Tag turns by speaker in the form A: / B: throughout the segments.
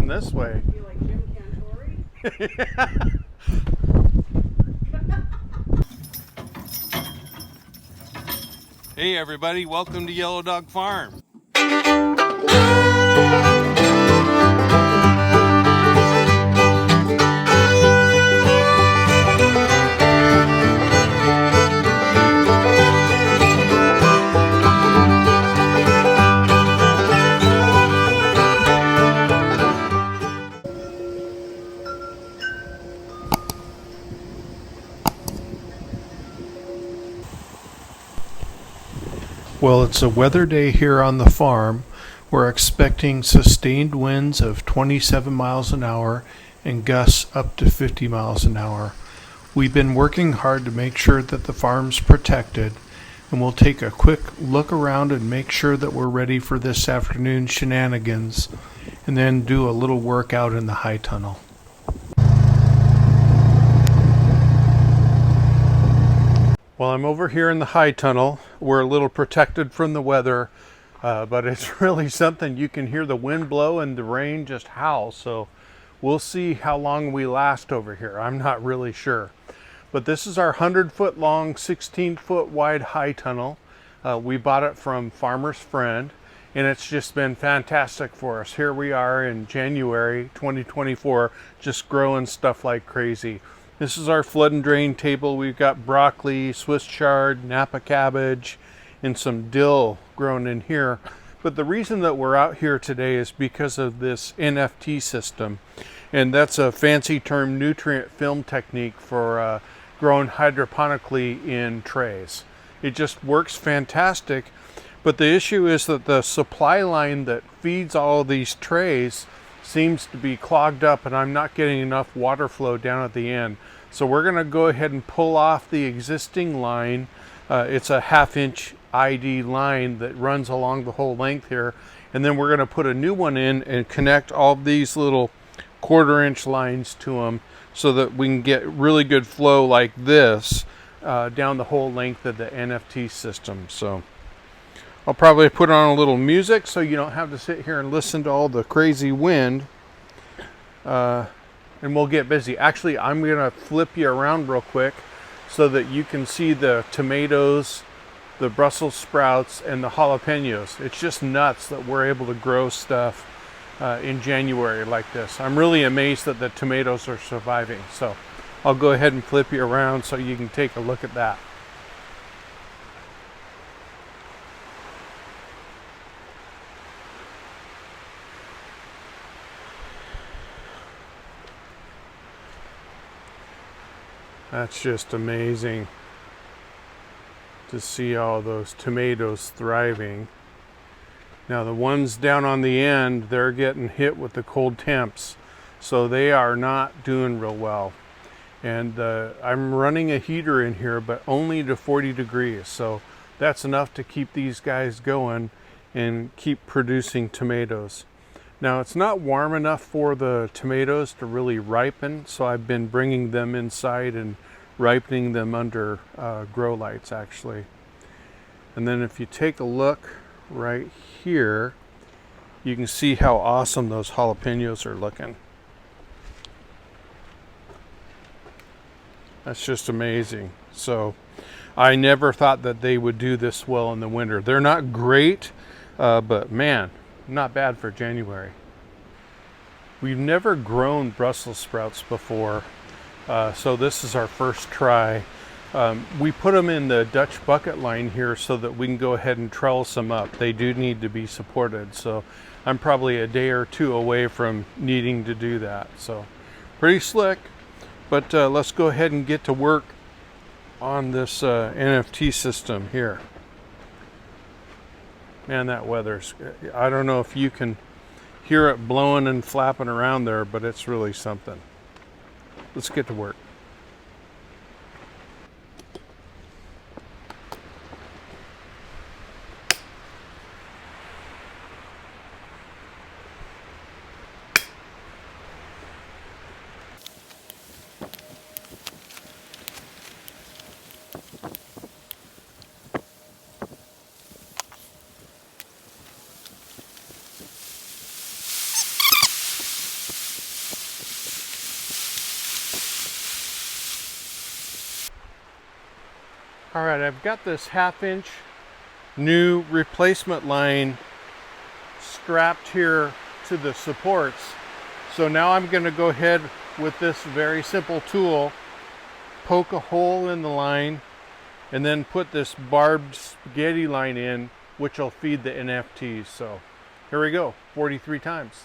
A: coming this way.
B: You like Jim Cantori?
A: Hey everybody, welcome to Yellow Dog Farm. Well, it's a weather day here on the farm. We're expecting sustained winds of 27 miles an hour and gusts up to 50 miles an hour. We've been working hard to make sure that the farm's protected, and we'll take a quick look around and make sure that we're ready for this afternoon's shenanigans, and then do a little work out in the high tunnel. Well, I'm over here in the high tunnel. We're a little protected from the weather, but it's really something. You can hear the wind blow and the rain just howl, so we'll see how long we last over here. I'm not really sure. But this is our 100-foot long, 16-foot wide high tunnel. We bought it from Farmer's Friend, and it's just been fantastic for us. Here we are in January 2024, just growing stuff like crazy. This is our flood and drain table. We've got broccoli, Swiss chard, Napa cabbage, and some dill grown in here. But the reason that we're out here today is because of this NFT system. And that's a fancy term, nutrient film technique for growing hydroponically in trays. It just works fantastic. But the issue is that the supply line that feeds all of these trays seems to be clogged up, and I'm not getting enough water flow down at the end. So we're going to go ahead and pull off the existing line. It's a 1/2-inch ID line that runs along the whole length here, and then we're going to put a new one in and connect all these little 1/4-inch lines to them so that we can get really good flow like this down the whole length of the NFT system. So I'll probably put on a little music so you don't have to sit here and listen to all the crazy wind. And we'll get busy. Actually, I'm going to flip you around real quick so that you can see the tomatoes, the Brussels sprouts, and the jalapenos. It's just nuts that we're able to grow stuff in January like this. I'm really amazed that the tomatoes are surviving. So I'll go ahead and flip you around so you can take a look at that. That's just amazing to see all those tomatoes thriving. Now the ones down on the end, they're getting hit with the cold temps, so they are not doing real well. And I'm running a heater in here, but only to 40 degrees, so that's enough to keep these guys going and keep producing tomatoes. Now it's not warm enough for the tomatoes to really ripen, so I've been bringing them inside and ripening them under grow lights actually. And then if you take a look right here, you can see how awesome those jalapenos are looking. That's just amazing. So I never thought that they would do this well in the winter. They're not great, but man, not bad for January. We've never grown Brussels sprouts before, so this is our first try. We put them in the Dutch bucket line here so that we can go ahead and trellis them up. They do need to be supported, so I'm probably a day or two away from needing to do that. So pretty slick, but let's go ahead and get to work on this NFT system here. Man, that weather's, I don't know if you can hear it blowing and flapping around there, but it's really something. Let's get to work. All right, I've got this 1/2 inch new replacement line strapped here to the supports. So now I'm going to go ahead with this very simple tool, poke a hole in the line, and then put this barbed spaghetti line in, which will feed the NFTs. So here we go, 43 times.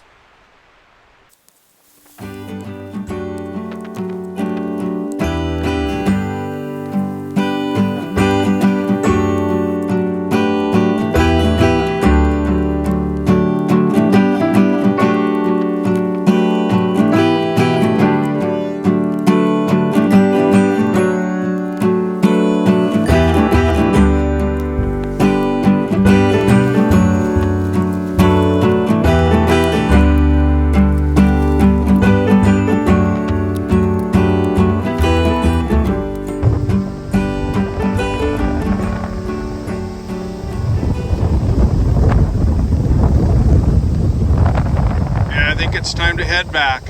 A: I think it's time to head back.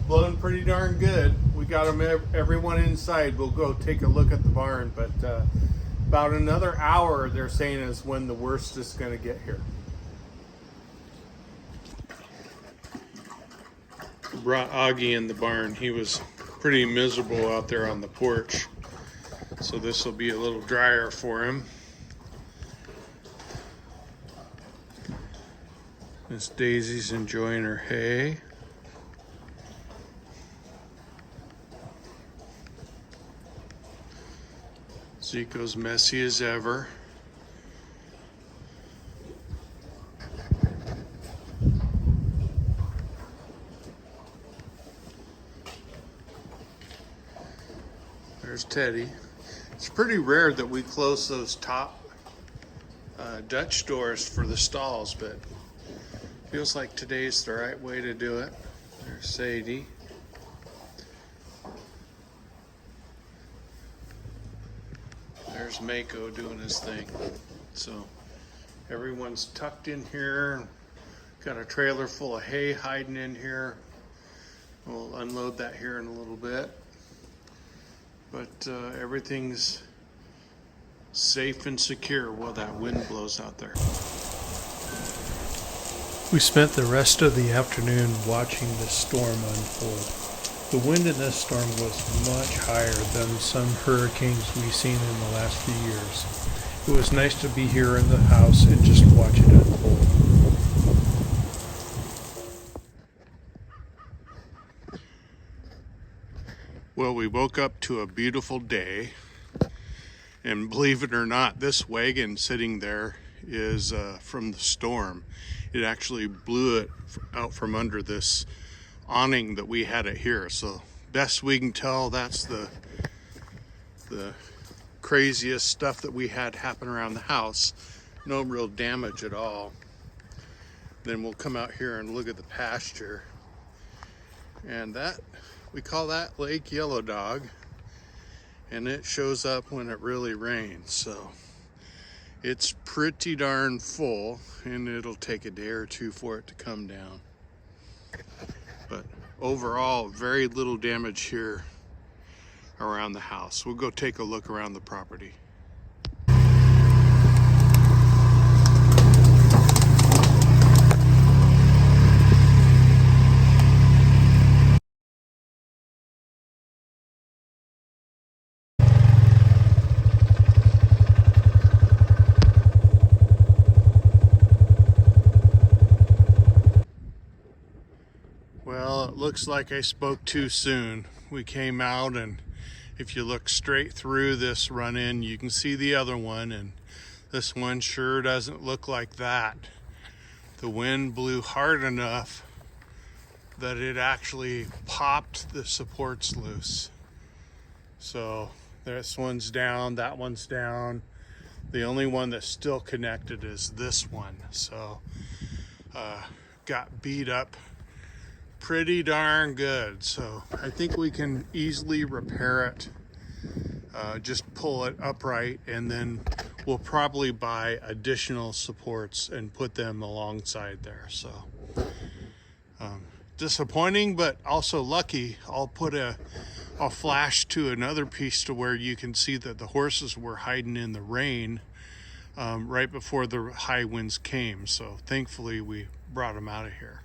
A: Blowing pretty darn good. We got them, everyone inside. We'll go take a look at the barn, but about another hour, they're saying, is when the worst is going to get here. Brought Augie in the barn. He was pretty miserable out there on the porch, so this will be a little drier for him. Miss Daisy's enjoying her hay. Zico's messy as ever. There's Teddy. It's pretty rare that we close those top Dutch doors for the stalls, but feels like today's the right way to do it. There's Sadie. There's Mako doing his thing. So everyone's tucked in here. Got a trailer full of hay hiding in here. We'll unload that here in a little bit. But everything's safe and secure while that wind blows out there. We spent the rest of the afternoon watching the storm unfold. The wind in this storm was much higher than some hurricanes we've seen in the last few years. It was nice to be here in the house and just watch it unfold. Well, we woke up to a beautiful day, and believe it or not, this wagon sitting there is from the storm. It actually blew it out from under this awning that we had it here. So best we can tell, that's the craziest stuff that we had happen around the house. No real damage at all. Then we'll come out here and look at the pasture, and that, we call that Lake Yellow Dog, and it shows up when it really rains. So it's pretty darn full, and it'll take a day or two for it to come down. But overall, very little damage here around the house. We'll go take a look around the property. Well, it looks like I spoke too soon. We came out, and if you look straight through this run-in, you can see the other one, and this one sure doesn't look like that. The wind blew hard enough that it actually popped the supports loose. So this one's down, that one's down. The only one that's still connected is this one. So got beat up pretty darn good. So I think we can easily repair it. Just pull it upright, and then we'll probably buy additional supports and put them alongside there. So disappointing, but also lucky. I'll put a flash to another piece to where you can see that the horses were hiding in the rain right before the high winds came. So thankfully we brought them out of here.